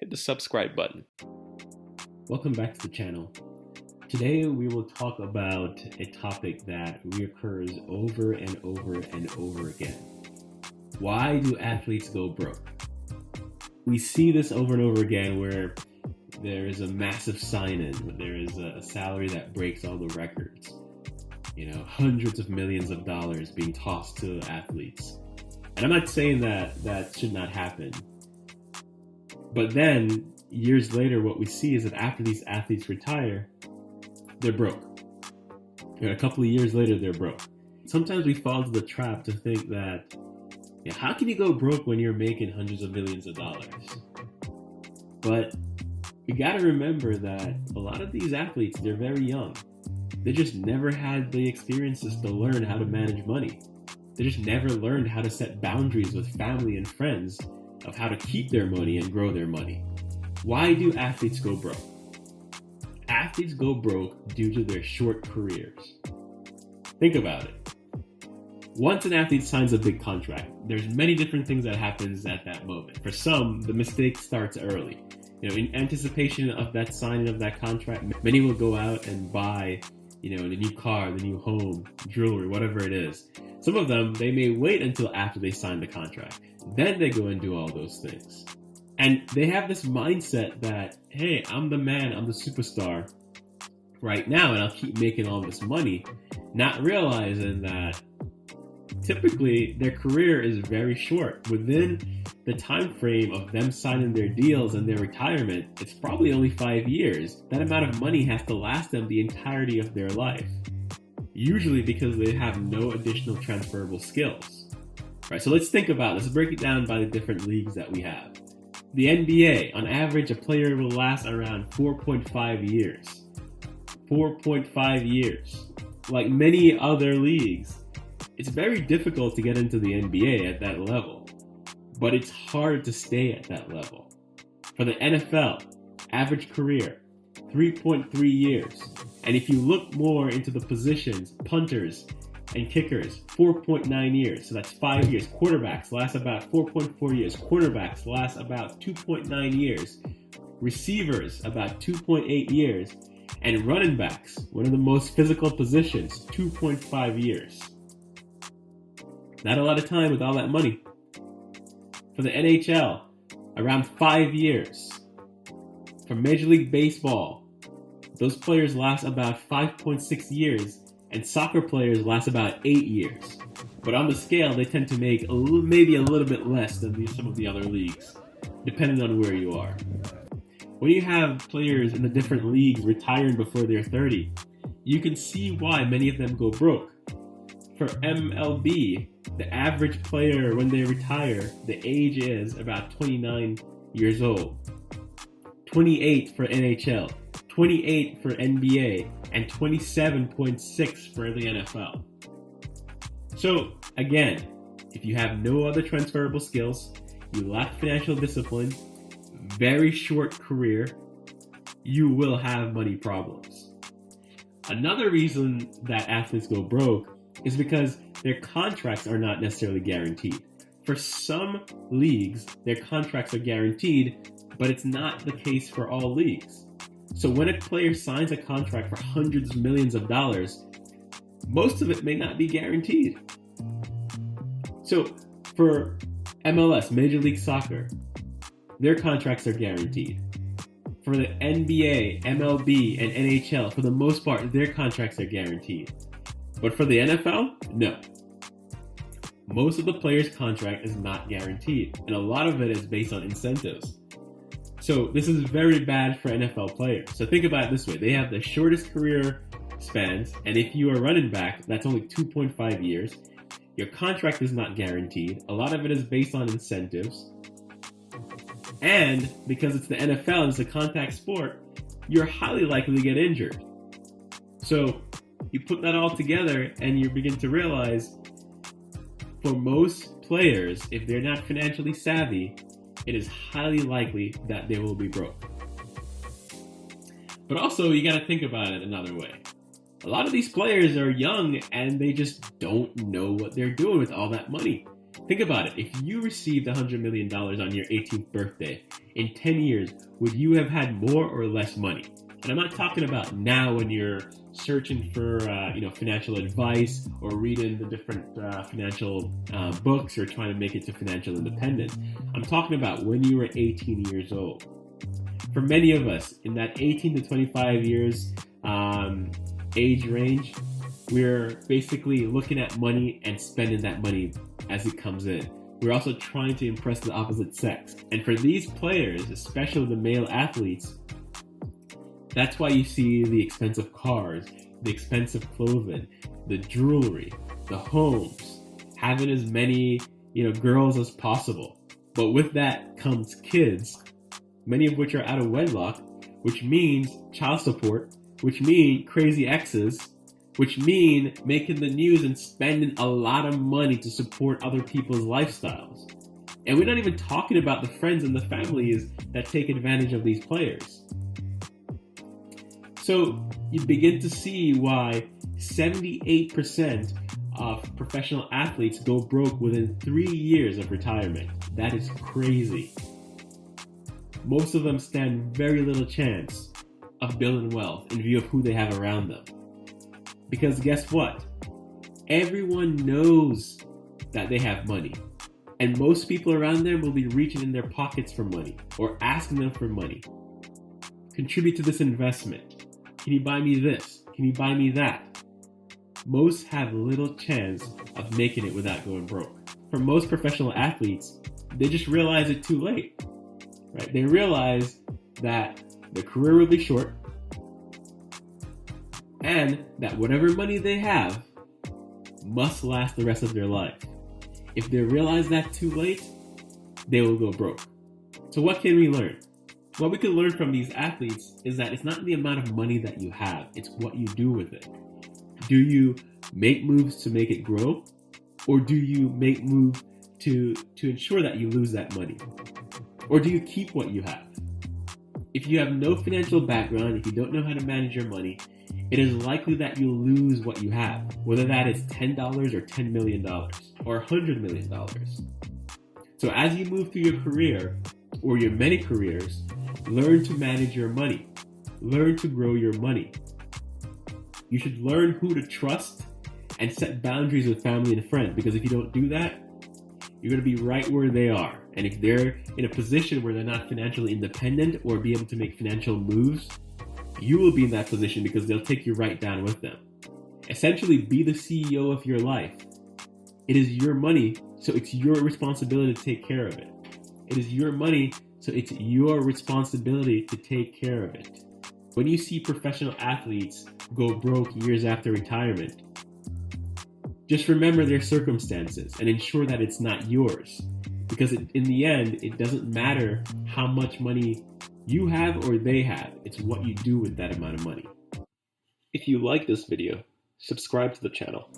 hit the subscribe button. Welcome back to the channel. Today we will talk about a topic that reoccurs over and over and over again. Why do athletes go broke? We see this over and over again where there is a massive sign-in, there is a salary that breaks all the records. Hundreds of millions of dollars being tossed to athletes. And I'm not saying that should not happen. But then, years later, what we see is that after these athletes retire, they're broke. A couple of years later, they're broke. Sometimes we fall into the trap to think that, how can you go broke when you're making hundreds of millions of dollars? But you gotta remember that a lot of these athletes, they're very young. They just never had the experiences to learn how to manage money. They just never learned how to set boundaries with family and friends of how to keep their money and grow their money. Why do athletes go broke? Athletes go broke due to their short careers. Think about it. Once an athlete signs a big contract, there's many different things that happens at that moment. For some, the mistake starts early. In anticipation of that signing of that contract, many will go out and buy, the new car, the new home, jewelry, whatever it is. Some of them, they may wait until after they sign the contract. Then they go and do all those things. And they have this mindset that, hey, I'm the man, I'm the superstar right now, and I'll keep making all this money, not realizing that typically their career is very short. Within the time frame of them signing their deals and their retirement, it's probably only 5 years. That amount of money has to last them the entirety of their life. Usually because they have no additional transferable skills. Right, so let's think about it. Let's break it down by the different leagues that we have. The NBA, on average, a player will last around 4.5 years. 4.5 years. Like many other leagues, it's very difficult to get into the NBA at that level, but it's hard to stay at that level. For the NFL, average career, 3.3 years. And if you look more into the positions, punters and kickers, 4.9 years. So that's 5 years. Quarterbacks last about 4.4 years. Cornerbacks last about 2.9 years. Receivers, about 2.8 years. And running backs, one of the most physical positions, 2.5 years. Not a lot of time with all that money. For the NHL, around 5 years. For Major League Baseball, those players last about 5.6 years, and soccer players last about 8 years. But on the scale, they tend to make maybe a little bit less than some of the other leagues, depending on where you are. When you have players in the different leagues retiring before they're 30, you can see why many of them go broke. For MLB, the average player, when they retire, the age is about 29 years old. 28 for NHL, 28 for NBA, and 27.6 for the NFL. So, again, if you have no other transferable skills, you lack financial discipline, very short career, you will have money problems. Another reason that athletes go broke is because their contracts are not necessarily guaranteed. For some leagues, their contracts are guaranteed, but it's not the case for all leagues. So when a player signs a contract for hundreds of millions of dollars, most of it may not be guaranteed. So for MLS, Major League Soccer, their contracts are guaranteed. For the NBA, MLB, and NHL, for the most part, their contracts are guaranteed. But for the NFL, no. Most of the players' contract is not guaranteed, and a lot of it is based on incentives. So this is very bad for NFL players. So think about it this way. They have the shortest career spans, and if you are running back, that's only 2.5 years. Your contract is not guaranteed. A lot of it is based on incentives. And because it's the NFL and it's a contact sport, you're highly likely to get injured. So you put that all together and you begin to realize for most players, if they're not financially savvy, it is highly likely that they will be broke. But also, you got to think about it another way. A lot of these players are young and they just don't know what they're doing with all that money. Think about it. If you received $100 million on your 18th birthday, in 10 years, would you have had more or less money? And I'm not talking about now when you're searching for financial advice or reading the different financial books or trying to make it to financial independence. I'm talking about when you were 18 years old. For many of us, in that 18 to 25 years age range, we're basically looking at money and spending that money as it comes in. We're also trying to impress the opposite sex. And for these players, especially the male athletes, that's why you see the expensive cars, the expensive clothing, the jewelry, the homes, having as many, girls as possible. But with that comes kids, many of which are out of wedlock, which means child support, which mean crazy exes, which mean making the news and spending a lot of money to support other people's lifestyles. And we're not even talking about the friends and the families that take advantage of these players. So you begin to see why 78% of professional athletes go broke within 3 years of retirement. That is crazy. Most of them stand very little chance of building wealth in view of who they have around them. Because guess what? Everyone knows that they have money. And most people around them will be reaching in their pockets for money or asking them for money. Contribute to this investment. Can you buy me this? Can you buy me that? Most have little chance of making it without going broke. For most professional athletes, they just realize it too late. Right? They realize that their career will be short and that whatever money they have must last the rest of their life. If they realize that too late, they will go broke. So what can we learn? What we can learn from these athletes is that it's not the amount of money that you have, it's what you do with it. Do you make moves to make it grow? Or do you make moves to ensure that you lose that money? Or do you keep what you have? If you have no financial background, if you don't know how to manage your money, it is likely that you'll lose what you have, whether that is $10 or $10 million or $100 million. So as you move through your career or your many careers, learn to manage your money. Learn to grow your money. You should learn who to trust and set boundaries with family and friends, because if you don't do that, you're going to be right where they are. And if they're in a position where they're not financially independent or be able to make financial moves, you will be in that position because they'll take you right down with them. Essentially, be the CEO of your life. It is your money, so it's your responsibility to take care of it. It is your money, so it's your responsibility to take care of it. When you see professional athletes go broke years after retirement, just remember their circumstances and ensure that it's not yours. Because in the end, it doesn't matter how much money you have or they have. It's what you do with that amount of money. If you like this video, subscribe to the channel.